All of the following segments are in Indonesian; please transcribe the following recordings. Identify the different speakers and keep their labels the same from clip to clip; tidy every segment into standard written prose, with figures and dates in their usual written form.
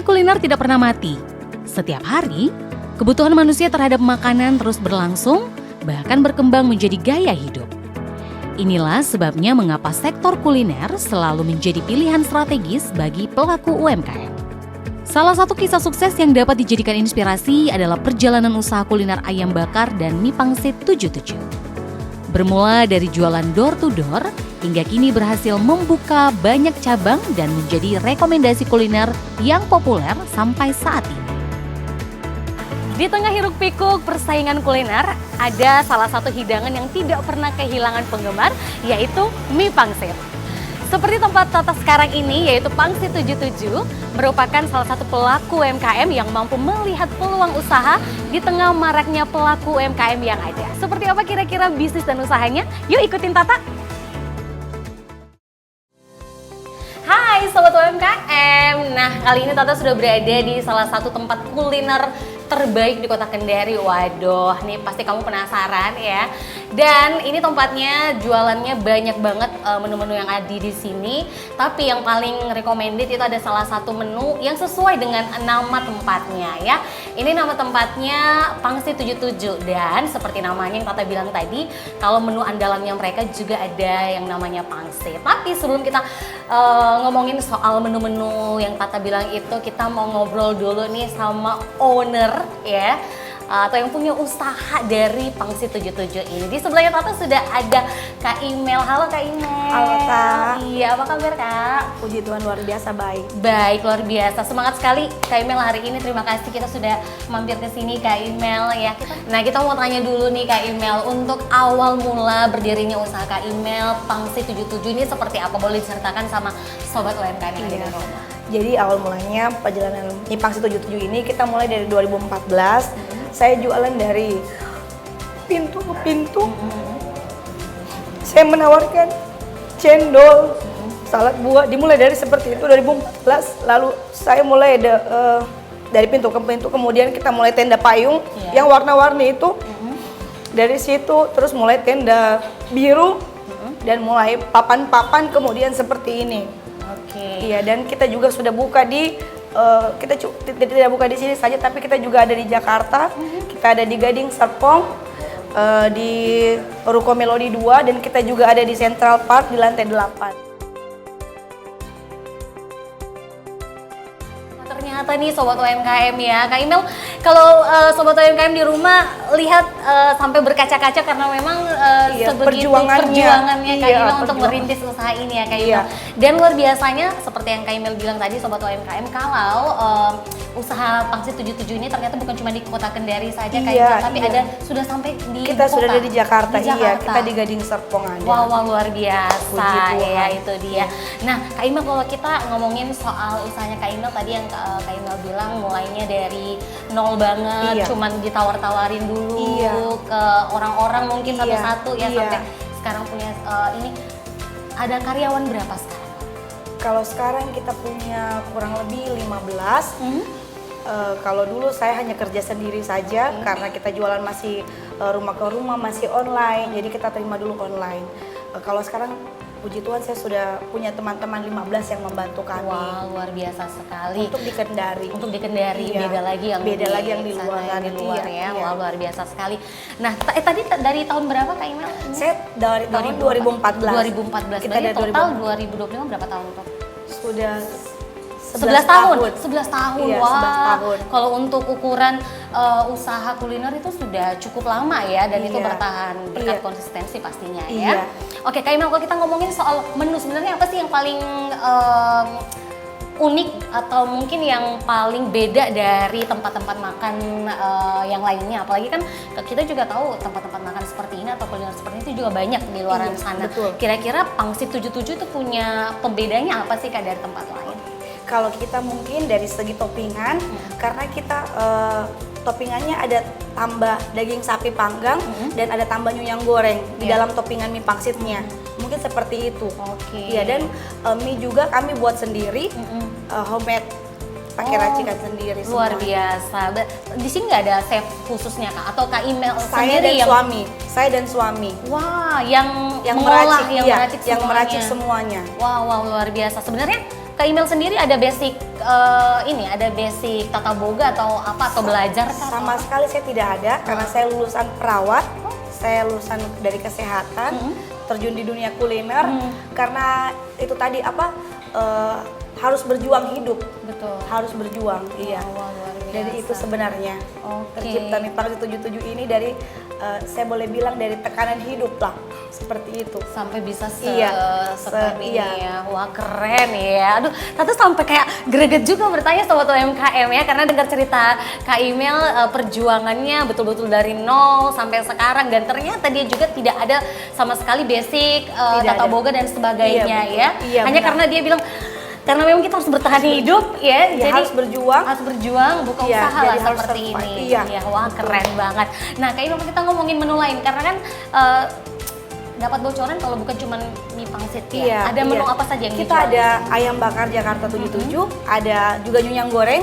Speaker 1: Dunia kuliner tidak pernah mati. Setiap hari, kebutuhan manusia terhadap makanan terus berlangsung, bahkan berkembang menjadi gaya hidup. Inilah sebabnya mengapa sektor kuliner selalu menjadi pilihan strategis bagi pelaku UMKM. Salah satu kisah sukses yang dapat dijadikan inspirasi adalah perjalanan usaha kuliner ayam bakar dan mie pangsit 77. Bermula dari jualan door to door, hingga kini berhasil membuka banyak cabang dan menjadi rekomendasi kuliner yang populer sampai saat ini. Di tengah hiruk-pikuk persaingan kuliner, ada salah satu hidangan yang tidak pernah kehilangan penggemar, yaitu mie pangsit. Seperti tempat Tata sekarang ini, yaitu Pangsit 77, merupakan salah satu pelaku UMKM yang mampu melihat peluang usaha di tengah maraknya pelaku UMKM yang ada. Seperti apa kira-kira bisnis dan usahanya? Yuk ikutin Tata! Hai Sobat UMKM, nah kali ini Tata sudah berada di salah satu tempat kuliner terbaik di Kota Kendari. Waduh, nih pasti kamu penasaran ya. Dan ini tempatnya jualannya banyak banget menu-menu yang ada di sini. Tapi yang paling recommended itu ada salah satu menu yang sesuai dengan nama tempatnya ya. Ini nama tempatnya Pangsit 77 dan seperti namanya yang Tata bilang tadi, kalau menu andalannya mereka juga ada yang namanya pangsit. Tapi sebelum kita ngomongin soal menu-menu yang Tata bilang itu, kita mau ngobrol dulu nih sama owner ya, atau yang punya usaha dari Pangsit 77 ini. Di sebelahnya Tata sudah ada Kak Imel. Halo Kak Imel.
Speaker 2: Halo Kak.
Speaker 1: Iya, apa kabar Kak?
Speaker 2: Puji Tuhan luar biasa baik.
Speaker 1: Baik, luar biasa. Semangat sekali Kak Imel hari ini. Terima kasih kita sudah mampir ke sini Kak Imel ya. Nah, kita mau tanya dulu nih Kak Imel, untuk awal mula berdirinya usaha Kak Imel Pangsit 77 ini seperti apa? Boleh diceritakan sama sobat UMKM yang ada di rumah?
Speaker 2: Jadi awal mulanya perjalanan mie Pangsit 77 ini kita mulai dari 2014. Saya jualan dari pintu ke pintu. Saya menawarkan cendol, salad buah, dimulai dari seperti itu 2014. Lalu saya mulai dari pintu ke pintu, kemudian kita mulai tenda payung yang warna-warni itu. Dari situ terus mulai tenda biru dan mulai papan-papan kemudian seperti ini. Iya, dan kita juga sudah buka di kita tidak buka di sini saja, tapi kita juga ada di Jakarta. Kita ada di Gading Serpong, di Ruko Melodi 2, dan kita juga ada di Central Park di lantai 8. Ternyata nih Sobat UMKM ya, Kak Imel, kalau Sobat UMKM di rumah lihat sampai berkaca-kaca karena memang sebegitu perjuangannya Kak Imel untuk merintis usaha ini ya Kak Imel. Dan luar biasanya seperti yang Kak Imel bilang tadi Sobat UMKM, kalau usaha Pangsit 77 ini ternyata bukan cuma di Kota Kendari saja Kak Imel, tapi ada sudah sampai di kita
Speaker 1: kota.
Speaker 2: Sudah ada di Jakarta, iya, kita di Gading Serpong ada.
Speaker 1: Wow, luar biasa ya, itu dia. Nah Kak Imel, kalau kita ngomongin soal usahanya Kak Imel tadi yang Kak Imel bilang mulainya dari nol banget, cuman ditawar-tawarin dulu ke orang-orang mungkin satu-satu ya, sampai sekarang punya ini, ada karyawan berapa sekarang?
Speaker 2: Kalau sekarang kita punya kurang lebih 15. Kalau dulu saya hanya kerja sendiri saja karena kita jualan masih rumah ke rumah, masih online, jadi kita terima dulu online. Kalau sekarang puji Tuhan saya sudah punya teman-teman 15 yang membantu kami.
Speaker 1: Wah, luar biasa sekali.
Speaker 2: Untuk di Kendari.
Speaker 1: Untuk di Kendari, beda lagi yang
Speaker 2: di luar.
Speaker 1: Di luar ya. Wah, luar biasa sekali. Nah, tadi dari tahun berapa Kak Imel?
Speaker 2: Saya dari tahun 2014.
Speaker 1: 2014.
Speaker 2: Kita
Speaker 1: Berarti
Speaker 2: dari
Speaker 1: total 2025 berapa tahun tuh?
Speaker 2: Sudah
Speaker 1: 11 tahun. 11 tahun.
Speaker 2: Iya,
Speaker 1: Wah.
Speaker 2: 11 tahun.
Speaker 1: Kalau untuk ukuran usaha kuliner itu sudah cukup lama ya, dan itu bertahan berkat konsistensi pastinya ya. Oke, Kak Imel, kalau kita ngomongin soal menu, sebenarnya apa sih yang paling unik atau mungkin yang paling beda dari tempat-tempat makan yang lainnya? Apalagi kan kita juga tahu tempat-tempat makan seperti ini atau kuliner seperti itu juga banyak di luar sana. Kira-kira Pangsit 77 itu punya pembedanya apa sih Kak dari tempat lain?
Speaker 2: Kalau kita mungkin dari segi toppingan, karena kita toppingannya ada tambah daging sapi panggang dan ada tambah nyunyang goreng di dalam toppingan mie pangsitnya. Mungkin seperti itu. Iya, dan mie juga kami buat sendiri, homemade, pakai racikan sendiri.
Speaker 1: Luar biasa. Di sini nggak ada chef khususnya Kak, atau Kak Imel
Speaker 2: saya
Speaker 1: sendiri
Speaker 2: dan
Speaker 1: yang
Speaker 2: suami. Saya dan suami.
Speaker 1: Wah, yang
Speaker 2: meracik, yang meracik semuanya.
Speaker 1: Wow, luar biasa. Sebenarnya Kak Imel sendiri ada basic ini ada basic tata boga atau apa atau belajar kah?
Speaker 2: Sama sekali saya tidak ada karena saya lulusan perawat, saya lulusan dari kesehatan, terjun di dunia kuliner karena itu tadi apa harus berjuang hidup.
Speaker 1: Betul.
Speaker 2: Harus berjuang, iya.
Speaker 1: Wah, luar biasa.
Speaker 2: Dari itu sebenarnya tercipta Mipangsit 77 ini dari saya boleh bilang dari tekanan hidup lah, seperti itu.
Speaker 1: Sampai bisa seperti
Speaker 2: iya.
Speaker 1: ini ya. Wah, keren ya. Aduh, Tante sampai kayak greget juga bertanya sobat UMKM ya, karena dengar cerita Kak Imel perjuangannya betul-betul dari nol sampai sekarang, dan ternyata dia juga tidak ada sama sekali basic tata boga dan sebagainya
Speaker 2: iya,
Speaker 1: ya.
Speaker 2: Iya,
Speaker 1: hanya
Speaker 2: benar.
Speaker 1: karena dia bilang karena memang kita harus bertahan hidup ya,
Speaker 2: Ya,
Speaker 1: jadi
Speaker 2: harus berjuang,
Speaker 1: buka
Speaker 2: iya,
Speaker 1: usaha
Speaker 2: jadi
Speaker 1: lah
Speaker 2: harus
Speaker 1: seperti
Speaker 2: survive.
Speaker 1: ini.
Speaker 2: Iya,
Speaker 1: Ya, wah keren banget. Nah, Kak Imel, kita ngomongin menu lain karena kan dapat bocoran kalau bukan cuma mie pangsit ya.
Speaker 2: Iya,
Speaker 1: Ada menu
Speaker 2: iya.
Speaker 1: apa saja yang
Speaker 2: kita
Speaker 1: dijual?
Speaker 2: ada ayam bakar Jakarta 77, ada juga nyunyang goreng,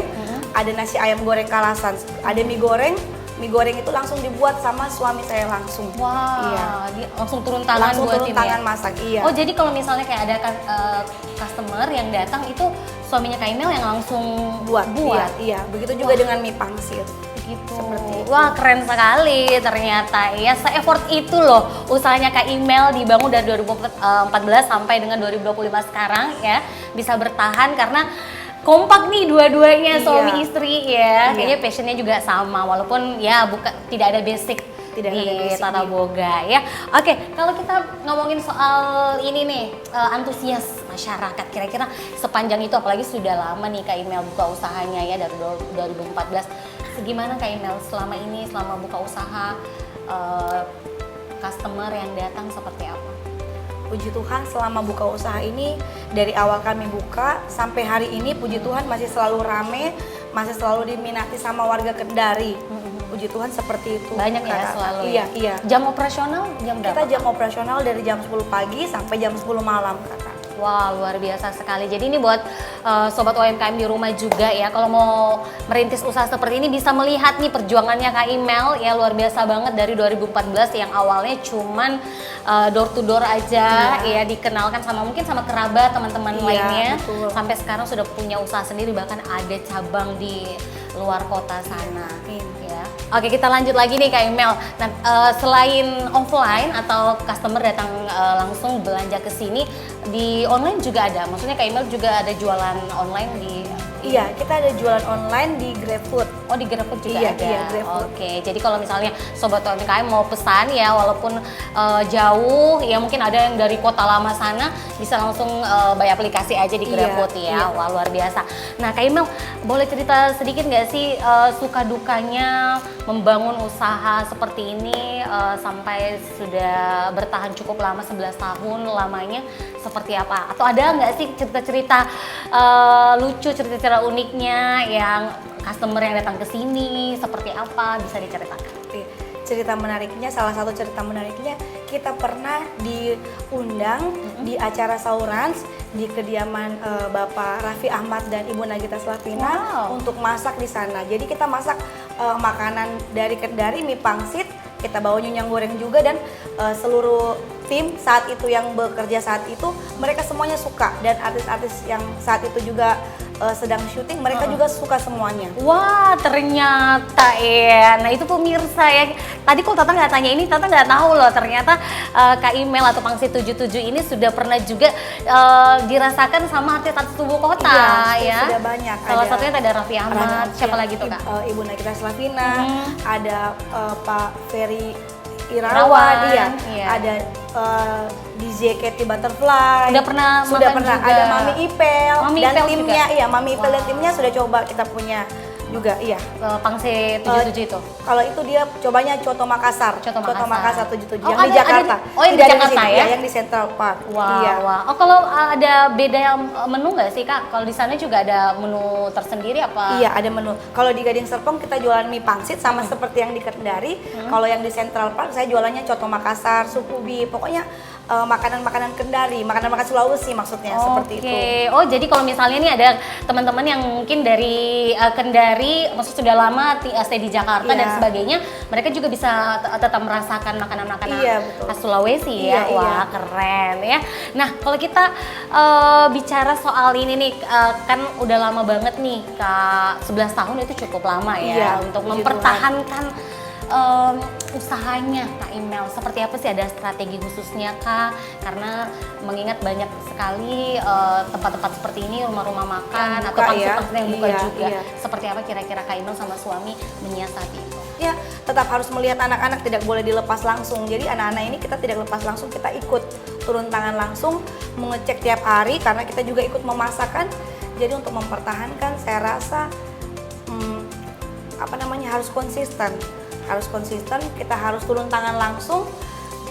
Speaker 2: ada nasi ayam goreng Kalasan, ada mie goreng. Mie goreng itu langsung dibuat sama suami saya langsung.
Speaker 1: Wah,
Speaker 2: Iya.
Speaker 1: dia langsung turun tangan
Speaker 2: Langsung
Speaker 1: buatin
Speaker 2: turun tangan
Speaker 1: ya?
Speaker 2: masak, iya.
Speaker 1: Oh, jadi kalau misalnya kayak ada customer yang datang itu suaminya Kak Imel yang langsung
Speaker 2: buat. Iya. Begitu juga dengan mie pangsit.
Speaker 1: Gitu.
Speaker 2: Seperti itu.
Speaker 1: Wah, keren sekali ternyata ya, se-effort itu loh usahanya Kak Imel dibangun dari 2014 sampai dengan 2025 sekarang ya, bisa bertahan karena kompak nih dua-duanya,
Speaker 2: Iya.
Speaker 1: suami istri ya.
Speaker 2: Iya.
Speaker 1: Kayaknya passionnya juga sama walaupun ya tidak ada basic
Speaker 2: Tidak
Speaker 1: di
Speaker 2: ada basic,
Speaker 1: tata
Speaker 2: iya.
Speaker 1: boga ya. Oke, kalau kita ngomongin soal ini nih, antusias masyarakat kira-kira sepanjang itu, apalagi sudah lama nih Kak Imel buka usahanya ya dari 2014. Gimana Kak Imel selama ini, selama buka usaha, customer yang datang seperti apa?
Speaker 2: Puji Tuhan selama buka usaha ini, dari awal kami buka sampai hari ini puji Tuhan masih selalu rame, masih selalu diminati sama warga Kendari. Puji Tuhan seperti itu.
Speaker 1: Banyak ya
Speaker 2: Kakak.
Speaker 1: selalu
Speaker 2: Iya,
Speaker 1: ya?
Speaker 2: iya.
Speaker 1: Jam operasional jam berapa?
Speaker 2: Kita jam operasional dari jam 10 pagi sampai jam 10 malam, Kakak.
Speaker 1: Wah, luar biasa sekali. Jadi ini buat sobat UMKM di rumah juga ya, kalau mau merintis usaha seperti ini bisa melihat nih perjuangannya Kak Imel ya, luar biasa banget dari 2014 yang awalnya cuman door to door aja ya, dikenalkan mungkin sama kerabat, teman-teman
Speaker 2: Iya,
Speaker 1: lainnya,
Speaker 2: betul.
Speaker 1: sampai sekarang sudah punya usaha sendiri, bahkan ada cabang di luar kota sana.
Speaker 2: Amin.
Speaker 1: Ya. Oke, kita lanjut lagi nih Kak Imel. Nah, selain offline atau customer datang langsung belanja ke sini, di online juga ada. Maksudnya Kak Imel juga ada jualan online di
Speaker 2: Iya, kita ada jualan online di GrabFood.
Speaker 1: Oh, di GrabFood juga
Speaker 2: Iya,
Speaker 1: ada.
Speaker 2: iya, GrabFood.
Speaker 1: Oke, jadi kalau misalnya sobat UMKM mau pesan ya, walaupun jauh, ya mungkin ada yang dari kota lama sana, bisa langsung by aplikasi aja di
Speaker 2: Iya,
Speaker 1: GrabFood ya.
Speaker 2: iya.
Speaker 1: Wah, luar biasa. Nah, Kak Imel, boleh cerita sedikit nggak sih suka dukanya membangun usaha seperti ini sampai sudah bertahan cukup lama, 11 tahun lamanya, seperti apa? Atau ada nggak sih cerita-cerita lucu, cerita-cerita uniknya yang customer yang datang ke sini seperti apa, bisa diceritakan?
Speaker 2: Oke, cerita menariknya, salah satu cerita menariknya, kita pernah diundang di acara Saurans di kediaman Bapak Raffi Ahmad dan Ibu Nagita Slavina untuk masak di sana. Jadi kita masak makanan dari Kendari, mie pangsit, kita bawa nyunyang goreng juga, dan seluruh tim saat itu yang bekerja saat itu mereka semuanya suka, dan artis-artis yang saat itu juga sedang syuting mereka juga suka semuanya.
Speaker 1: Wah, ternyata ya. Nah, itu pemirsa ya. Tadi kalau Tata nggak tanya ini, Tata nggak tahu loh. Ternyata Kak Imel atau Pangsit 77 ini sudah pernah juga dirasakan sama artis-artis tubuh kota
Speaker 2: Iya,
Speaker 1: ya.
Speaker 2: sudah banyak.
Speaker 1: Salah
Speaker 2: Ada
Speaker 1: satunya ada Raffi Ahmad. Siapa lagi tuh Kak?
Speaker 2: Ibu Nagita Slavina, ada Pak Ferry
Speaker 1: Irawan,
Speaker 2: Irawan,
Speaker 1: iya.
Speaker 2: ada DJ Katy Butterfly.
Speaker 1: Sudah pernah
Speaker 2: Sudah
Speaker 1: makan
Speaker 2: pernah.
Speaker 1: juga.
Speaker 2: Ada Mami Ipel
Speaker 1: Mami
Speaker 2: dan
Speaker 1: Ipel
Speaker 2: timnya,
Speaker 1: juga?
Speaker 2: iya Mami Ipel dan timnya sudah coba kita punya juga, iya.
Speaker 1: Pangsit 77 itu.
Speaker 2: Kalau itu dia cobanya Coto Makassar.
Speaker 1: Coto Makassar.
Speaker 2: Makassar 77
Speaker 1: Oh,
Speaker 2: yang di
Speaker 1: ada
Speaker 2: Jakarta.
Speaker 1: oh, yang di
Speaker 2: Tidak ada
Speaker 1: Jakarta
Speaker 2: sini,
Speaker 1: ya?
Speaker 2: Yang di Central Park.
Speaker 1: Wah,
Speaker 2: Iya.
Speaker 1: wah. Oh, kalau ada beda menu nggak sih Kak? Kalau di sana juga ada menu tersendiri apa?
Speaker 2: Iya, ada menu. Kalau di Gading Serpong kita jualan mie pangsit sama seperti yang di Kendari. Kalau yang di Central Park saya jualannya Coto Makassar, sup ubi. Pokoknya makanan-makanan Kendari, makanan-makanan Sulawesi maksudnya, seperti itu.
Speaker 1: Oh, jadi kalau misalnya nih ada teman-teman yang mungkin dari Kendari, maksud sudah lama stay di Jakarta dan sebagainya, mereka juga bisa tetap merasakan makanan-makanan khas Sulawesi ya. Wah, keren ya. Nah, kalau kita bicara soal ini nih, kan udah lama banget nih, Kak, 11 tahun itu cukup lama ya untuk mempertahankan usahanya Kak Imel. Seperti apa sih, ada strategi khususnya Kak? Karena mengingat banyak sekali tempat-tempat seperti ini, rumah-rumah makan atau pangsit yang buka juga. Seperti apa kira-kira Kak Imel sama suami menyiasati itu?
Speaker 2: Ya, tetap harus melihat anak-anak, tidak boleh dilepas langsung. Jadi anak-anak ini kita tidak lepas langsung, kita ikut turun tangan langsung, mengecek tiap hari karena kita juga ikut memasakkan. Jadi untuk mempertahankan saya rasa harus konsisten. Kita harus turun tangan langsung,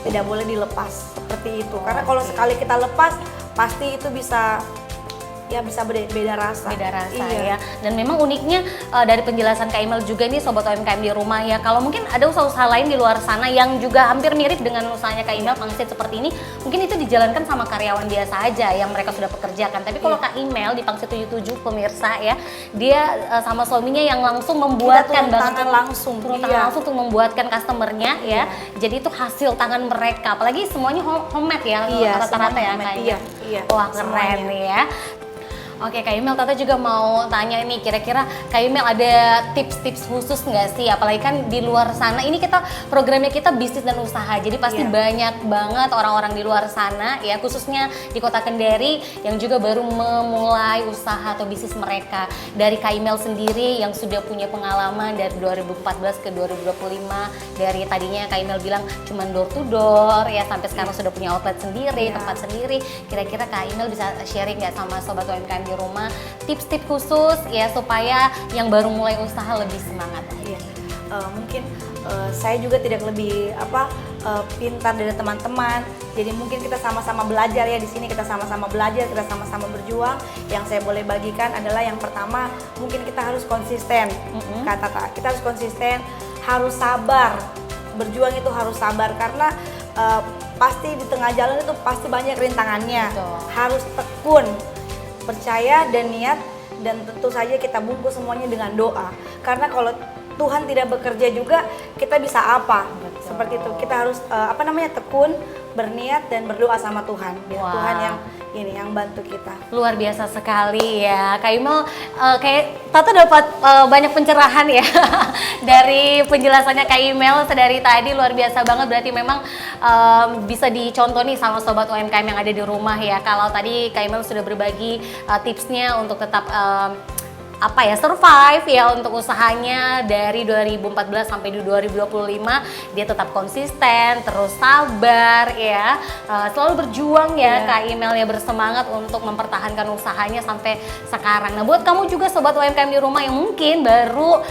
Speaker 2: tidak boleh dilepas seperti itu. Karena kalau sekali kita lepas, pasti itu bisa beda rasa.
Speaker 1: Ya. Dan memang uniknya dari penjelasan Kak Imel juga nih Sobat UMKM di rumah ya. Kalau mungkin ada usaha-usaha lain di luar sana yang juga hampir mirip dengan usahanya Kak Imel, pangsit seperti ini, mungkin itu dijalankan sama karyawan biasa aja yang mereka sudah pekerjakan. Tapi kalau Kak Imel di Pangsit 77 pemirsa ya, dia sama suaminya yang langsung membuatkan
Speaker 2: tangan langsung
Speaker 1: untuk membuatkan customernya ya. Jadi itu hasil tangan mereka. Apalagi semuanya homemade ya, rata-rata ya Kak Imel. Wah, keren nih ya. Oke Kak Imel, Tata juga mau tanya nih, kira-kira Kak Imel ada tips-tips khusus nggak sih? Apalagi kan di luar sana, ini programnya kita bisnis dan usaha, jadi pasti banyak banget orang-orang di luar sana ya, khususnya di kota Kendari yang juga baru memulai usaha atau bisnis mereka. Dari Kak Imel sendiri yang sudah punya pengalaman dari 2014 ke 2025, dari tadinya Kak Imel bilang cuma door to door ya, sampai sekarang sudah punya outlet sendiri, tempat sendiri. Kira-kira Kak Imel bisa sharing nggak sama Sobat UMKM di rumah tips-tips khusus ya supaya yang baru mulai usaha lebih semangat?
Speaker 2: Mungkin saya juga tidak lebih pintar dari teman-teman, jadi mungkin kita sama-sama belajar ya di sini, kita sama-sama belajar, kita sama-sama berjuang. Yang saya boleh bagikan adalah yang pertama, mungkin kita harus konsisten. Kita harus konsisten, harus sabar. Berjuang itu harus sabar karena pasti di tengah jalan itu pasti banyak rintangannya. Harus tekun, percaya dan niat, dan tentu saja kita bungkus semuanya dengan doa. Karena kalau Tuhan tidak bekerja juga, kita bisa apa? Seperti itu. Kita harus tekun, berniat dan berdoa sama Tuhan. Tuhan yang bantu kita.
Speaker 1: Luar biasa sekali ya Kak Imel, kayak Tata dapat banyak pencerahan ya dari penjelasannya Kak Imel dari tadi, luar biasa banget. Berarti memang bisa dicontoh nih sama Sobat UMKM yang ada di rumah ya. Kalau tadi Kak Imel sudah berbagi tipsnya untuk tetap survive ya untuk usahanya dari 2014 sampai 2025, dia tetap konsisten, terus sabar ya, selalu berjuang ya Kak Imel ya, bersemangat untuk mempertahankan usahanya sampai sekarang. Nah, buat kamu juga Sobat UMKM di rumah yang mungkin baru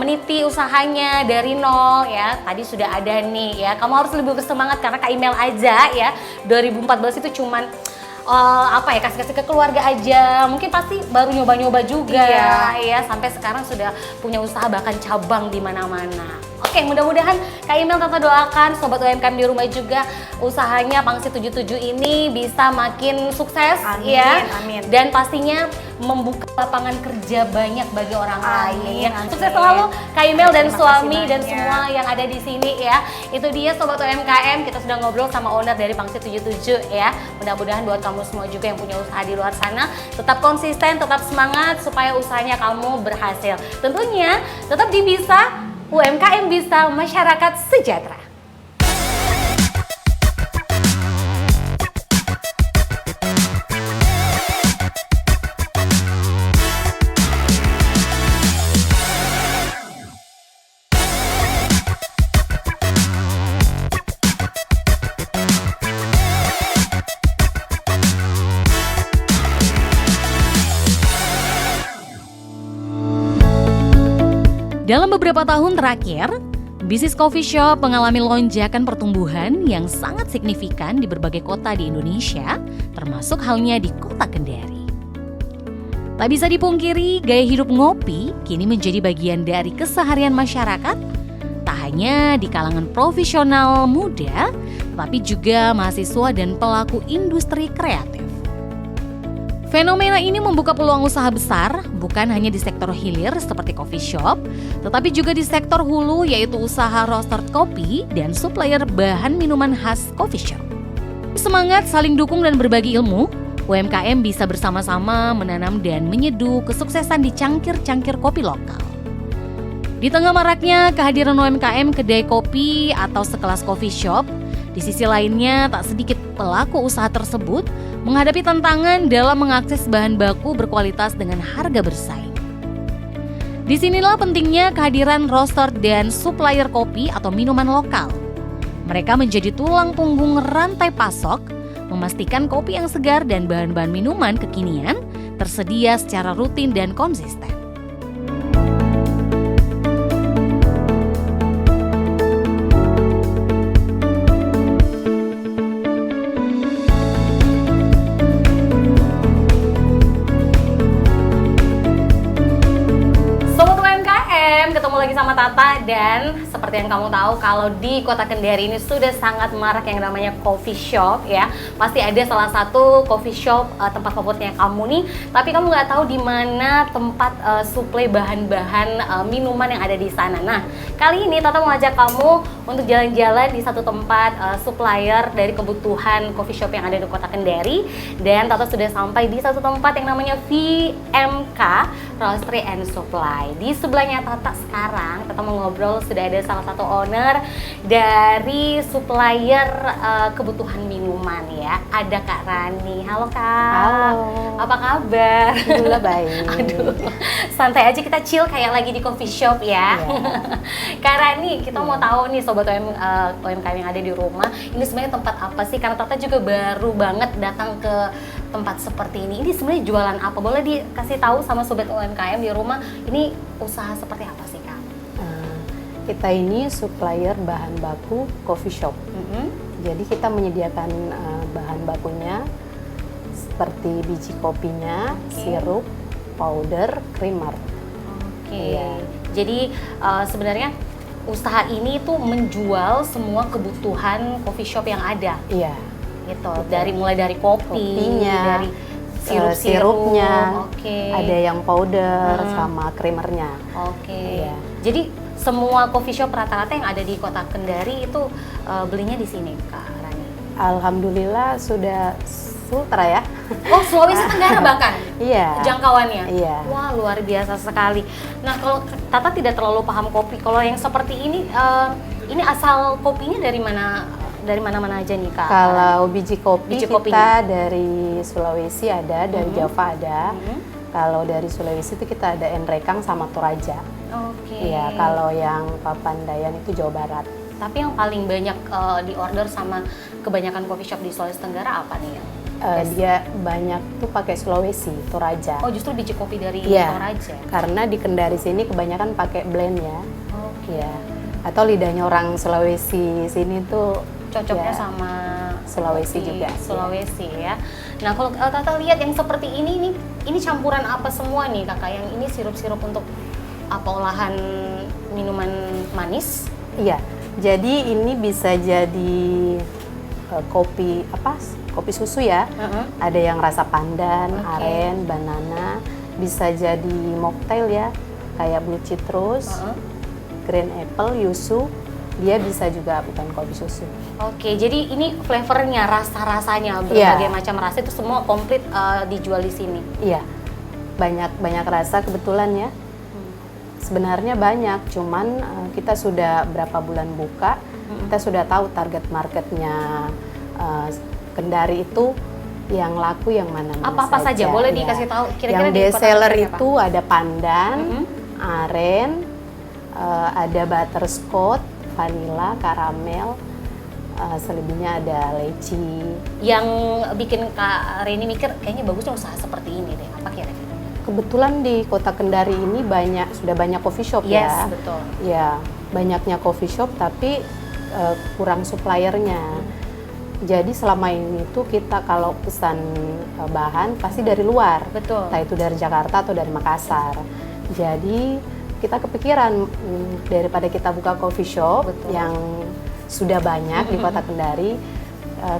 Speaker 1: meniti usahanya dari nol ya, tadi sudah ada nih ya, kamu harus lebih bersemangat karena Kak Imel aja ya 2014 itu cuman kasih-kasih ke keluarga aja, mungkin pasti baru nyoba-nyoba juga ya, sampai sekarang sudah punya usaha bahkan cabang di mana-mana. Oke, mudah-mudahan Kak Imel Tata doakan Sobat UMKM di rumah juga usahanya Pangsit 77 ini bisa makin sukses. Amin. Dan pastinya membuka lapangan kerja banyak bagi orang lain ya. Sukses selalu Kak Imel dan suami dan semua yang ada di sini ya. Itu dia Sobat UMKM, kita sudah ngobrol sama owner dari Pangsit 77 ya. Mudah-mudahan buat kamu semua juga yang punya usaha di luar sana tetap konsisten, tetap semangat supaya usahanya kamu berhasil. Tentunya tetap di Bisa UMKM Bisa, masyarakat sejahtera. Dalam beberapa tahun terakhir, bisnis coffee shop mengalami lonjakan pertumbuhan yang sangat signifikan di berbagai kota di Indonesia, termasuk halnya di kota Kendari. Tak bisa dipungkiri, gaya hidup ngopi kini menjadi bagian dari keseharian masyarakat, tak hanya di kalangan profesional muda, tetapi juga mahasiswa dan pelaku industri kreatif. Fenomena ini membuka peluang usaha besar bukan hanya di sektor hilir seperti coffee shop, tetapi juga di sektor hulu yaitu usaha roaster kopi dan supplier bahan minuman khas coffee shop. Semangat saling dukung dan berbagi ilmu, UMKM bisa bersama-sama menanam dan menyeduh kesuksesan di cangkir-cangkir kopi lokal. Di tengah maraknya kehadiran UMKM kedai kopi atau sekelas coffee shop, di sisi lainnya tak sedikit pelaku usaha tersebut menghadapi tantangan dalam mengakses bahan baku berkualitas dengan harga bersaing. Disinilah pentingnya kehadiran roaster dan supplier kopi atau minuman lokal. Mereka menjadi tulang punggung rantai pasok, memastikan kopi yang segar dan bahan-bahan minuman kekinian tersedia secara rutin dan konsisten. Ketemu lagi sama Tata, dan seperti yang kamu tahu kalau di Kota Kendari ini sudah sangat marak yang namanya coffee shop ya. Pasti ada salah satu coffee shop tempat favoritnya kamu nih, tapi kamu nggak tahu di mana tempat suplai bahan-bahan minuman yang ada di sana. Nah, kali ini Tata mau ajak kamu untuk jalan-jalan di satu tempat supplier dari kebutuhan coffee shop yang ada di Kota Kendari, dan Tata sudah sampai di satu tempat yang namanya VMK Roastery and Supply. Di sebelahnya Tata sekarang kita mau ngobrol, sudah ada salah satu owner dari supplier kebutuhan minuman ya. Ada Kak Rani. Halo Kak.
Speaker 3: Halo.
Speaker 1: Apa kabar?
Speaker 3: Alhamdulillah baik.
Speaker 1: Aduh, santai aja, kita chill kayak lagi di coffee shop ya. Kak Rani, kita mau tahu nih sobat UMKM yang ada di rumah, ini sebenarnya tempat apa sih? Karena Tata juga baru banget datang ke tempat seperti ini. Ini sebenarnya jualan apa? Boleh dikasih tahu sama sobat UMKM di rumah, ini usaha seperti apa sih Kak?
Speaker 3: Kita ini supplier bahan baku coffee shop. Jadi kita menyediakan bahan bakunya seperti biji kopinya, sirup, powder, creamer. Iya.
Speaker 1: Jadi sebenarnya usaha ini tuh menjual semua kebutuhan coffee shop yang ada.
Speaker 3: Iya.
Speaker 1: Gitu. Mulai dari
Speaker 3: kopinya,
Speaker 1: dari
Speaker 3: sirupnya, ada yang powder sama creamernya.
Speaker 1: Iya. Jadi semua coffee shop rata-rata yang ada di Kota Kendari itu belinya di sini Kak Rani?
Speaker 3: Alhamdulillah sudah Sultra ya.
Speaker 1: Oh, Sulawesi Tenggara bahkan?
Speaker 3: Iya.
Speaker 1: Jangkauannya?
Speaker 3: Iya.
Speaker 1: Wah, luar biasa sekali. Nah, kalau Tata tidak terlalu paham kopi, kalau yang seperti ini asal kopinya dari mana? Dari mana-mana aja nih Kak?
Speaker 3: Kalau biji kopi kita
Speaker 1: kopinya
Speaker 3: dari Sulawesi ada, dari Java ada. Kalau dari Sulawesi itu kita ada Enrekang sama Toraja. Iya, kalau yang Papandayan itu Jawa Barat.
Speaker 1: Tapi yang paling banyak diorder sama kebanyakan coffee shop di Sulawesi Tenggara apa nih?
Speaker 3: Dia banyak tuh pakai Sulawesi, Toraja.
Speaker 1: Oh, justru biji kopi dari Toraja?
Speaker 3: Karena di Kendari sini kebanyakan pakai blend ya. Iya. Atau lidahnya orang Sulawesi sini tuh
Speaker 1: cocoknya sama
Speaker 3: Sulawesi juga.
Speaker 1: Sulawesi ya. Nah, kalau Tata lihat yang seperti ini campuran apa semua nih Kakak? Yang ini sirup-sirup untuk apa, olahan minuman manis?
Speaker 3: Iya. Jadi ini bisa jadi kopi susu ya. Ada yang rasa pandan, aren, banana. Bisa jadi mocktail ya, kayak blue citrus, green apple, yuzu. Dia bisa juga bukan kopi susu.
Speaker 1: Jadi ini flavornya, rasa-rasanya, berbagai macam rasa itu semua komplit dijual di sini.
Speaker 3: Iya, banyak rasa kebetulan ya. Sebenarnya banyak, cuman kita sudah berapa bulan buka, kita sudah tahu target marketnya Kendari itu yang laku yang mana
Speaker 1: apa saja. Boleh dikasih tahu kira-kira
Speaker 3: yang best seller itu ada pandan, aren, ada butterscotch, vanilla, karamel, selebihnya ada leci.
Speaker 1: Yang bikin Kak Reni mikir kayaknya bagusnya usaha seperti ini deh, apa kira-kira?
Speaker 3: Kebetulan di Kota Kendari ini sudah banyak coffee shop ya.
Speaker 1: Yes, betul.
Speaker 3: Ya, banyaknya coffee shop tapi kurang suppliernya. Jadi selama ini tuh kita kalau pesan bahan pasti dari luar.
Speaker 1: Betul.
Speaker 3: Entah itu dari Jakarta atau dari Makassar. Jadi kita kepikiran daripada kita buka coffee shop yang sudah banyak di Kota Kendari,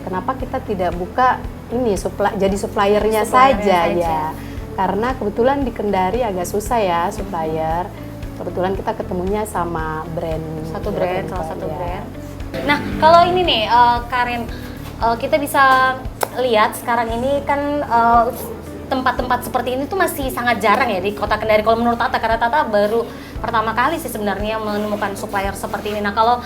Speaker 3: kenapa kita tidak buka ini jadi suppliernya saja ya? Karena kebetulan di Kendari agak susah ya supplier. Kebetulan kita ketemunya sama salah satu brand.
Speaker 1: Nah, kalau ini nih, Karen, kita bisa lihat sekarang ini kan tempat-tempat seperti ini tuh masih sangat jarang ya di Kota Kendari. Kalau menurut Tata, karena Tata baru pertama kali sih sebenarnya menemukan supplier seperti ini. Nah, kalau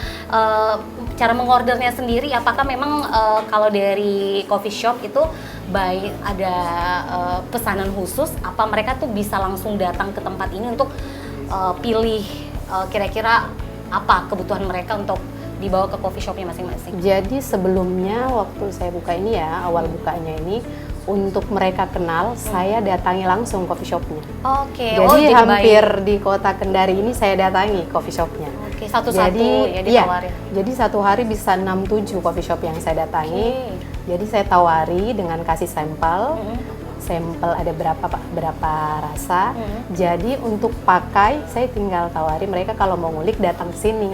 Speaker 1: cara mengordernya sendiri, apakah memang kalau dari coffee shop itu baik ada pesanan khusus? Apa mereka tuh bisa langsung datang ke tempat ini untuk pilih kira-kira apa kebutuhan mereka untuk dibawa ke coffee shopnya masing-masing?
Speaker 3: Jadi sebelumnya waktu saya buka ini ya, awal bukanya ini, untuk mereka kenal, saya datangi langsung coffee shopnya.
Speaker 1: Oke.
Speaker 3: Jadi hampir di Kota Kendari ini saya datangi coffee shopnya.
Speaker 1: Oke, satu-satu ya ditawarin.
Speaker 3: Jadi satu hari bisa 6-7 coffee shop yang saya datangi. Jadi saya tawari dengan kasih sampel. Sampel ada berapa rasa. Jadi untuk pakai saya tinggal tawari mereka, kalau mau ngulik datang ke sini.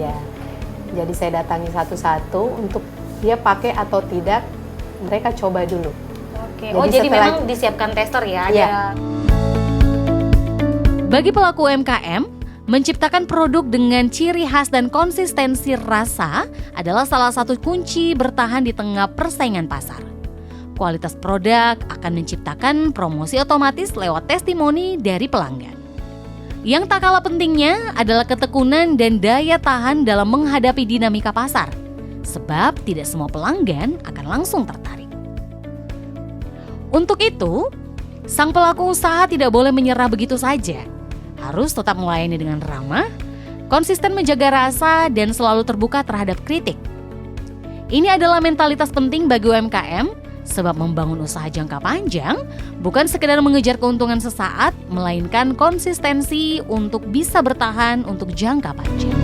Speaker 3: Ya. Jadi saya datangi satu-satu untuk dia pakai atau tidak, mereka coba dulu.
Speaker 1: Oke. Jadi memang disiapkan tester ya?
Speaker 3: Iya.
Speaker 1: Bagi pelaku UMKM, menciptakan produk dengan ciri khas dan konsistensi rasa adalah salah satu kunci bertahan di tengah persaingan pasar. Kualitas produk akan menciptakan promosi otomatis lewat testimoni dari pelanggan. Yang tak kalah pentingnya adalah ketekunan dan daya tahan dalam menghadapi dinamika pasar, sebab tidak semua pelanggan akan langsung tertarik. Untuk itu, sang pelaku usaha tidak boleh menyerah begitu saja. Harus tetap melayani dengan ramah, konsisten menjaga rasa, dan selalu terbuka terhadap kritik. Ini adalah mentalitas penting bagi UMKM, sebab membangun usaha jangka panjang bukan sekedar mengejar keuntungan sesaat, melainkan konsistensi untuk bisa bertahan untuk jangka panjang.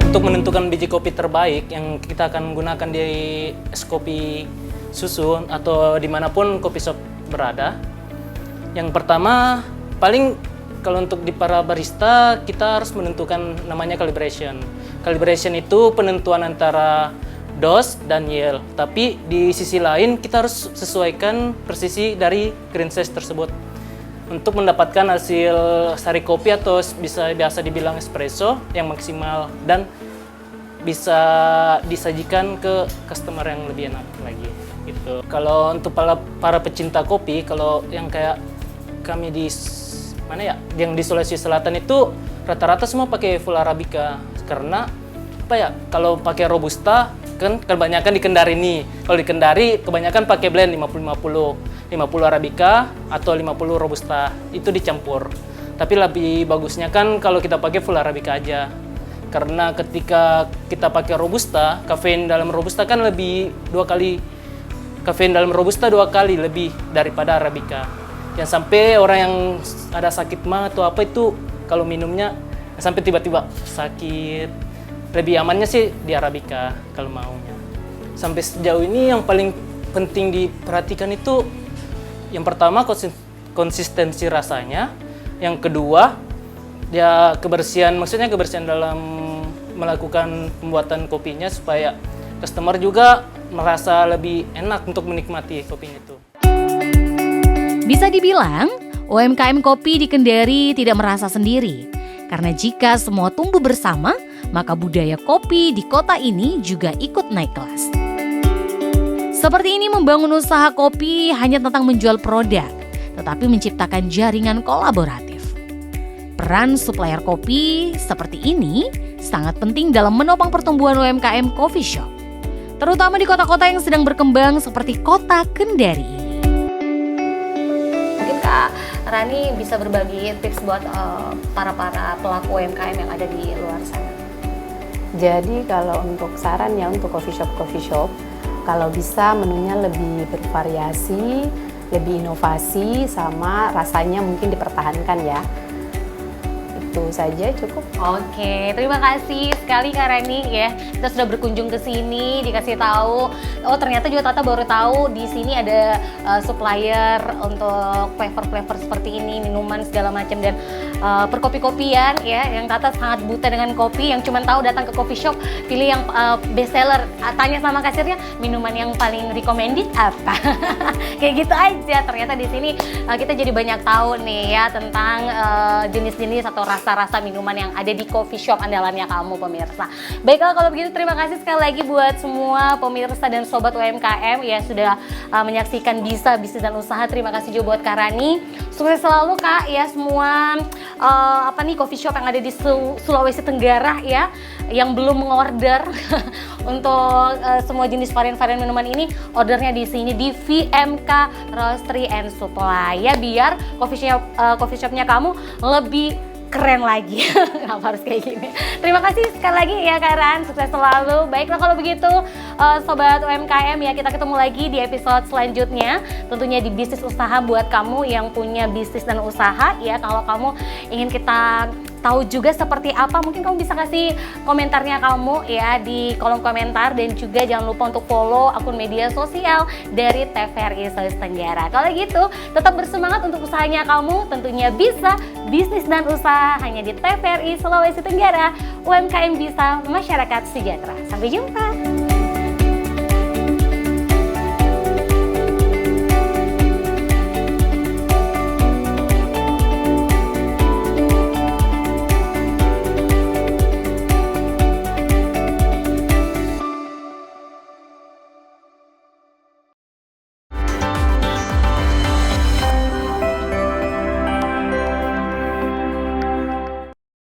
Speaker 4: Untuk menentukan biji kopi terbaik yang kita akan gunakan di es kopi susu atau dimanapun kopi shop berada, yang pertama paling kalau untuk di para barista kita harus menentukan namanya calibration. Calibration itu penentuan antara dose dan yield, tapi di sisi lain kita harus sesuaikan presisi dari green size tersebut untuk mendapatkan hasil sari kopi atau biasa dibilang espresso yang maksimal dan bisa disajikan ke customer yang lebih enak lagi gitu. Kalau untuk para pecinta kopi, kalau yang kayak kami di mana ya, yang di Sulawesi Selatan itu rata-rata semua pakai full arabica, karena apa ya, kalau pakai robusta kan kebanyakan di Kendari nih. Kalau di Kendari kebanyakan pakai blend 50-50, 50 arabica atau 50 robusta, itu dicampur. Tapi lebih bagusnya kan kalau kita pakai full arabica aja. Karena ketika kita pakai robusta, kafein dalam robusta kan lebih 2 kali. Kafein dalam robusta 2 kali lebih daripada arabica. Yang sampai orang yang ada sakit mah atau apa itu kalau minumnya sampai tiba-tiba sakit. Lebih amannya sih di arabica kalau maunya. Sampai sejauh ini yang paling penting diperhatikan itu yang pertama konsistensi rasanya, yang kedua ya kebersihan, maksudnya kebersihan dalam melakukan pembuatan kopinya supaya customer juga merasa lebih enak untuk menikmati kopinya itu.
Speaker 1: Bisa dibilang, UMKM kopi di Kendari tidak merasa sendiri. Karena jika semua tumbuh bersama, maka budaya kopi di kota ini juga ikut naik kelas. Seperti ini membangun usaha kopi hanya tentang menjual produk, tetapi menciptakan jaringan kolaboratif. Peran supplier kopi seperti ini sangat penting dalam menopang pertumbuhan UMKM coffee shop, terutama di kota-kota yang sedang berkembang seperti kota Kendari ini. Mungkin Kak Rani bisa berbagi tips buat para pelaku UMKM yang ada di luar sana.
Speaker 3: Jadi kalau untuk saran ya untuk coffee shop, kalau bisa menunya lebih bervariasi, lebih inovasi, sama rasanya mungkin dipertahankan ya. Itu saja cukup.
Speaker 1: Oke, terima kasih sekali Kak Rani ya. Kita sudah berkunjung ke sini, dikasih tahu. Oh ternyata juga Tata baru tahu di sini ada supplier untuk flavor-flavor seperti ini, minuman segala macam dan perkopi-kopian ya. Yang Tata sangat buta dengan kopi, yang cuma tahu datang ke coffee shop, pilih yang best seller. Tanya sama kasirnya minuman yang paling recommended apa. Kayak gitu aja. Ternyata di sini kita jadi banyak tahu nih ya tentang jenis-jenis atau rasa-rasa minuman yang ada di coffee shop andalannya kamu pemirsa. Baiklah kalau begitu terima kasih sekali lagi buat semua pemirsa dan sobat UMKM ya sudah menyaksikan Bisa Bisnis dan Usaha. Terima kasih juga buat Kak Rani. Sukses selalu Kak ya semua coffee shop yang ada di Sulawesi Tenggara ya yang belum mengorder untuk semua jenis varian-varian minuman ini, ordernya di sini di VMK Roastery and Supply ya biar coffee shopnya kamu lebih keren lagi. Kenapa harus kayak gini? Terima kasih sekali lagi ya Kak Ran, sukses selalu. Baiklah kalau begitu Sobat UMKM ya kita ketemu lagi di episode selanjutnya. Tentunya di bisnis usaha buat kamu yang punya bisnis dan usaha ya. Kalau kamu ingin kita tahu juga seperti apa, mungkin kamu bisa kasih komentarnya kamu ya di kolom komentar dan juga jangan lupa untuk follow akun media sosial dari TVRI Sulawesi Tenggara. Kalau gitu tetap bersemangat untuk usahanya kamu, tentunya bisa bisnis dan usaha hanya di TVRI Sulawesi Tenggara. UMKM bisa, masyarakat sejahtera. Sampai jumpa.